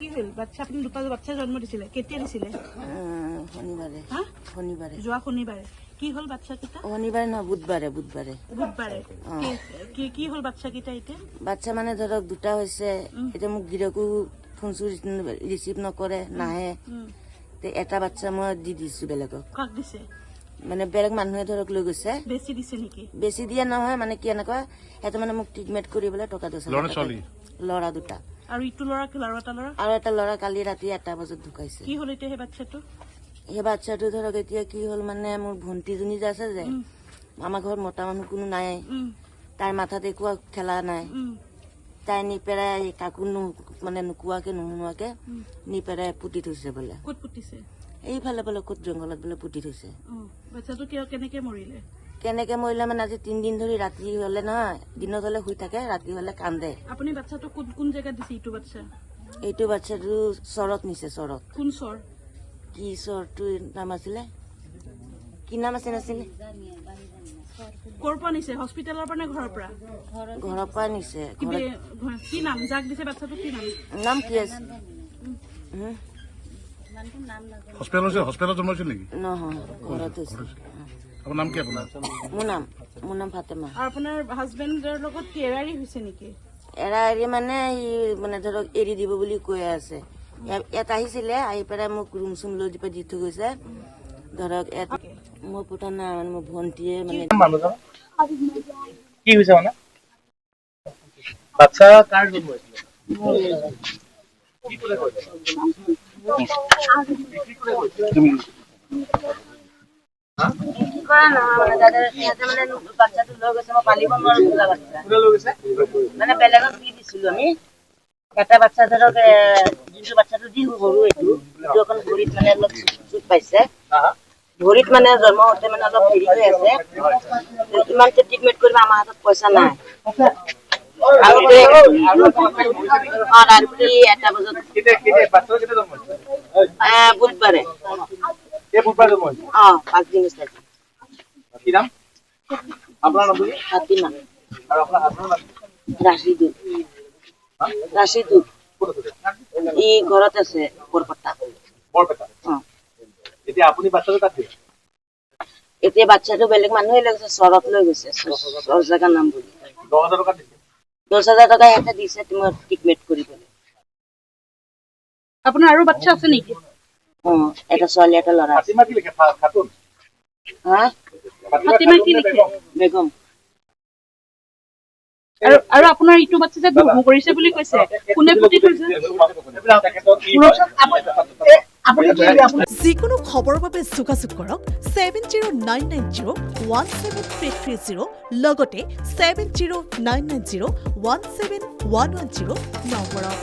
কি হল বাচ্চা আপনি দুটা বাচ্চা জন্ম দিছিলে কেতিয়া দিছিলে শনিবাৰে শনিবাৰে যোৱা শনিবাৰে কি হল বাচ্চা কিটা শনিবাৰে নহয় বুধবাৰে বুধবাৰে কি হল বাচ্চা কিটা এতিয়া বাচ্চা মানে ধৰক দুটা হৈছে এতিয়া মোক গিৰকো ফোন ৰিচিভ নকৰে নাহে এটা বাচ্চা মই দি দিছো বেলেগক কাক দিছে মানে বেলেগ মানুহে ধৰক লৈ গৈছে বেছি দিছে নেকি বেছি দিয়া নহয় মানে কি এনেকুৱা এটা মানে মোক ট্ৰিটমেণ্ট কৰিবলৈ টকা 10,000 ল'ৰা দুটা আৰু ইটো ল'ৰা আৰু এটা ল'ৰা কালি ৰাতি 1টা বজাত ঢুকাইছে কি হল এতিয়া সেই বাচ্চাটো ধৰক এতিয়া কি হ'ল মানে মোৰ ভণ্টিজনী যে আছে যে আমাৰ ঘৰত মতা মানুহ কোনো নাই তাইৰ মাথাত একো খেলা নাই তাই নি পেলাই কাকো মানে নোকোৱাকে নুশুনোৱাকে নি পেলাই পুতি থৈছে বোলে ক'ত পুতিছে এইফালে বোলে ক'ত জংঘলত বোলে পুতি থৈছে বাচ্চাটো কেনেকে মৰিলে মানে আজি 3 দিন ধৰি ৰাতি হলে নহয় দিনত হলে শুই থাকে ৰাতি হলে কান্দে আপুনি বাচ্চাটো কোন জেগাত দিছে এইটো বাচ্চাটো চৰত নিছে চৰত কোন চৰ কি চৰটোৰ নাম আছিলে কি নাম আছিলে ক'ৰ পৰা নিছে হস্পিটেলৰ পৰা নে ঘৰৰ পৰা নিছে কি নাম যাক দিছে বাচ্চাটো কি নাম কি আছে হস্পিটেলত জন্মাইছিল নেকি নহয় ঘৰত হৈছে আপোনাৰ নাম কি মোৰ নাম ফাতেমা আৰু আপোনাৰ হাজবেণ্ডৰ লগত এৰাৰি হৈছে নেকি এৰি মানে মানে ধৰক এৰি দিব বুলি কৈ আছে ইয়াত আহিছিলে আহি পেলাই মোক ৰুম চুম লৈ দি থৈ গৈছে ধৰক মোৰ পুতা নাই মানে মোৰ ভণ্টিয়ে মানে কি হৈছে মানে বাচ্চা কাৰ জন্ম হৈছিলে বাচ্চাটো লৈ গৈছে মই পালিব নোৱাৰো মানে বেলেগক দি দিছিলো আমি এটা বাচ্চা ধৰক যোনটো বাচ্চাটো দি সৰু এইটো অকণ ভৰিত মানে অলপ চুট পাইছে ভৰিত মানে জন্ম হওঁতে মানে অলপ হেৰি হৈ আছে ইমান ট্ৰিটমেণ্ট কৰিব আমাৰ হাতত পইচা নাই ৰাতি 1টা বজাত বুধবাৰে 5 দিন হৈছে ফাতিমা ৰাশিদুল ই ঘৰত আছে বৰপেটা এতিয়া বাচ্চাটো বেলেগ মানুহে লৈ গৈছে চৰত লৈ গৈছে চৰ জেগাৰ নাম বুলি 10,000 টকা সিহঁতে দিছে তোমাৰ ট্ৰিটমেণ্ট কৰিবলৈ আপোনাৰ আৰু বাচ্চা আছে নেকি এটা ছোৱালী এটা ল'ৰা ফাতিমা কি লিখে বেগম আৰু আপোনাৰ ইটো বাচ্চা যে ভুল কৰিছে বুলি কৈছে কোনে পুতি থৈছে যিকোনো খবৰৰ বাবে যোগাযোগ কৰক 7099017330 লগতে 7099017110 নম্বৰত।